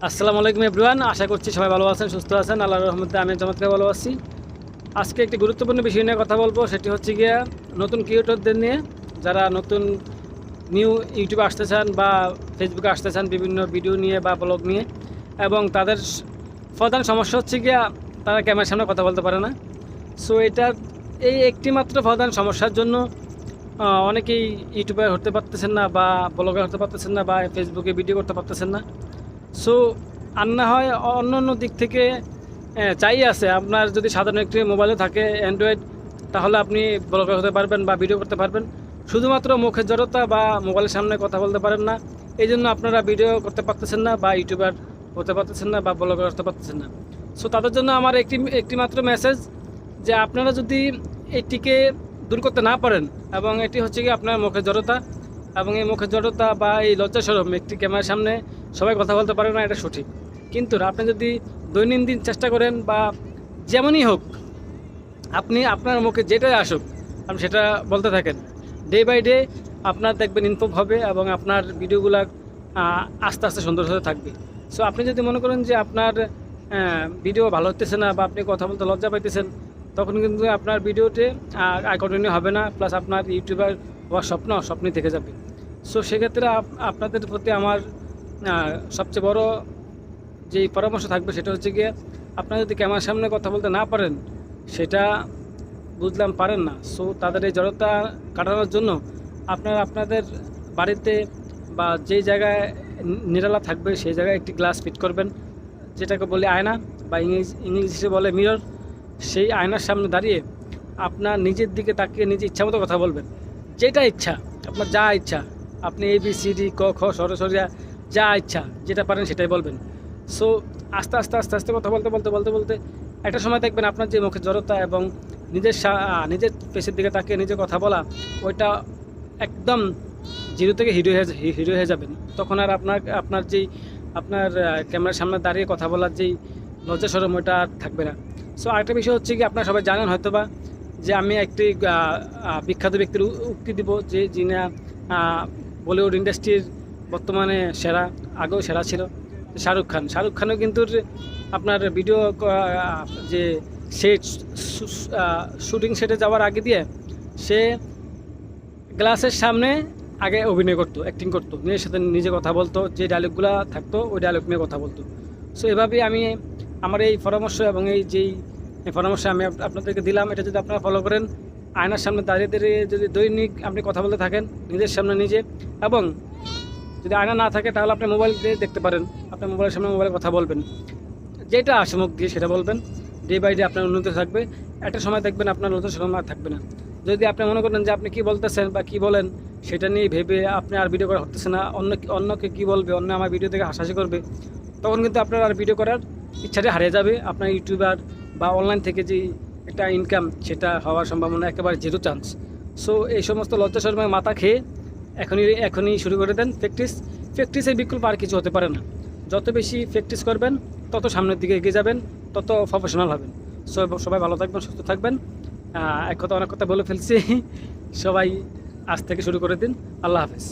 আসসালামু আলাইকুম এভরিওয়ান, আশা করছি সবাই ভালো আছেন, সুস্থ আছেন। আল্লাহর রহমতে আমি চমৎকার ভালো আছি। আজকে একটি গুরুত্বপূর্ণ বিষয় নিয়ে কথা বলবো, সেটি হচ্ছে গিয়া নতুন ক্রিয়েটরদের নিয়ে, যারা নতুন নিউ ইউটিউবে আসতে চান বা ফেসবুকে আসতে চান বিভিন্ন ভিডিও নিয়ে বা ব্লগ নিয়ে, এবং তাদের প্রধান সমস্যা হচ্ছে গিয়া তারা ক্যামেরার সামনে কথা বলতে পারে না। সো এই একটি মাত্র প্রধান সমস্যার জন্য অনেকেই ইউটিউবার হতে পারতেছেন না বা ব্লগার হতে পারতেছেন না বা ফেসবুকে ভিডিও করতে পারতেছেন না। সো আর না হয় অন্য অন্য দিক থেকে চাই আছে, আপনার যদি সাধারণ একটি মোবাইলে থাকে অ্যান্ড্রয়েড, তাহলে আপনি ব্লগার হতে পারবেন বা ভিডিও করতে পারবেন। শুধুমাত্র মুখের জড়তা বা মোবাইলের সামনে কথা বলতে পারেন না, এই জন্য আপনারা ভিডিও করতে পারতেছেন না বা ইউটিউবার হতে পারতেছেন না বা ব্লগার হতে পারতেছেন না। সো তাদের জন্য আমার একটি মাত্র মেসেজ, যে আপনারা যদি এটিকে দূর করতে না পারেন, এবং এটি হচ্ছে কি আপনার মুখের জড়তা, এবং এই মুখের জড়তা বা এই লজ্জাসরম, একটি ক্যামেরার সামনে সবাই কথা বলতে পারে না, এটা সঠিক। কিন্তু আপনি যদি দৈনন্দিন চেষ্টা করেন বা যেমনই হোক, আপনি আপনার মুখে যেটাই আসুক আপনি সেটা বলতে থাকেন, ডে বাই ডে আপনার দেখবেন ইনফর্ম হবে এবং আপনার ভিডিওগুলো আস্তে আস্তে সুন্দর হতে থাকবে। সো আপনি যদি মনে করেন যে আপনার ভিডিও ভালো হতেছে না বা আপনি কথা বলতে লজ্জা পাইতেছেন, তখন কিন্তু আপনার ভিডিওতে কন্টিনিউ হবে না, প্লাস আপনার ইউটিউবার হওয়ার স্বপ্নই থেকে যাবে। সো সেক্ষেত্রে আপনাদের প্রতি আমার সবচেয়ে বড় যেই পরামর্শ থাকবে সেটা হচ্ছে গিয়ে, আপনারা যদি ক্যামেরার সামনে কথা বলতে না পারেন, সেটা বুঝলাম পারেন না। সো তাদের এই জড়তা কাটানোর জন্য আপনারা আপনাদের বাড়িতে বা যেই জায়গায় নিরালা থাকবে সেই জায়গায় একটি গ্লাস ফিট করবেন, যেটাকে বলে আয়না বা ইংলিশে বলে মিরর। সেই আয়নার সামনে দাঁড়িয়ে আপনার নিজের দিকে তাকিয়ে নিজে ইচ্ছা মতো কথা বলবেন, যেটা ইচ্ছা আপনার, যা ইচ্ছা আপনি ABCD ক খ সরসরিয়া যা ইচ্ছা যেটা পারেন সেটাই বলবেন। সো আস্তে আস্তে আস্তে আস্তে কথা বলতে বলতে বলতে বলতে একটা সময় দেখবেন আপনার যে মুখের জড়তা এবং নিজের পেশের দিকে তাকিয়ে নিজে কথা বলা, ওইটা একদম জিরো থেকে হিরো হয়ে যাবেন। তখন আর আপনার যেই আপনার ক্যামেরার সামনে দাঁড়িয়ে কথা বলার যেই লজ্জা শরম, ওইটা আর থাকবে না। সো আরেকটা বিষয় হচ্ছে কি, আপনারা সবাই জানেন হয়তোবা, যে আমি একটি বিখ্যাত ব্যক্তির উক্তি দিব, যে যিনি বলিউড ইন্ডাস্ট্রির বর্তমানে সেরা, আগেও সেরা ছিল, শাহরুখ খানও কিন্তু আপনার ভিডিও যে সেট শুটিং সেটে যাওয়ার আগে দিয়ে সে গ্লাসের সামনে আগে অভিনয় করতো, অ্যাক্টিং করতো, নিজের সাথে নিজে কথা বলতো, যে ডায়লগগুলো থাকতো ওই ডায়লগ নিয়ে কথা বলতো। সো এভাবেই আমি আমার এই পরামর্শ এবং এই পরামর্শ আমি আপনাদেরকে দিলাম, এটা যদি আপনারা ফলো করেন, আয়নার সামনে দাঁড়িয়ে দাঁড়িয়ে যদি দৈনিক আপনি কথা বলতে থাকেন নিজের সামনে নিজে, এবং যদি আয়না না থাকে তাহলে আপনি মোবাইল দিয়ে দেখতে পারেন, আপনার মোবাইলের সামনে মোবাইলে কথা বলবেন, যেটা আসে মুখ দিয়ে সেটা বলবেন, ডে বাই ডে আপনার উন্নতি থাকবে। একটা সময় দেখবেন আপনার লজ্জা শরম আর থাকবে না। যদি আপনি মনে করেন যে আপনি কী বলতেছেন বা কী বলেন সেটা নিয়ে ভেবে আপনি আর ভিডিও করা হতেছে না, অন্যকে কী বলবে, অন্য আমার ভিডিও থেকে হাসাহাসি করবে, তখন কিন্তু আপনার আর ভিডিও করার ইচ্ছাটা হারিয়ে যাবে। আপনার ইউটিউবার বা অনলাইন থেকে যে একটা ইনকাম, সেটা হওয়ার সম্ভাবনা একেবারে জিরো চান্স। সো এই সমস্ত লজ্জা শরমের মাথা খেয়ে এখনই শুরু করে দেন প্র্যাকটিসের বিকল্প আর কিছু হতে পারে না। যত বেশি প্র্যাকটিস করবেন তত সামনের দিকে এগিয়ে যাবেন, তত প্রফেশনাল হবেন। সবাই ভালো থাকবেন, সুস্থ থাকবেন। অনেক কথা বলে ফেলছি। সবাই আজ থেকে শুরু করে দিন। আল্লাহ হাফেজ।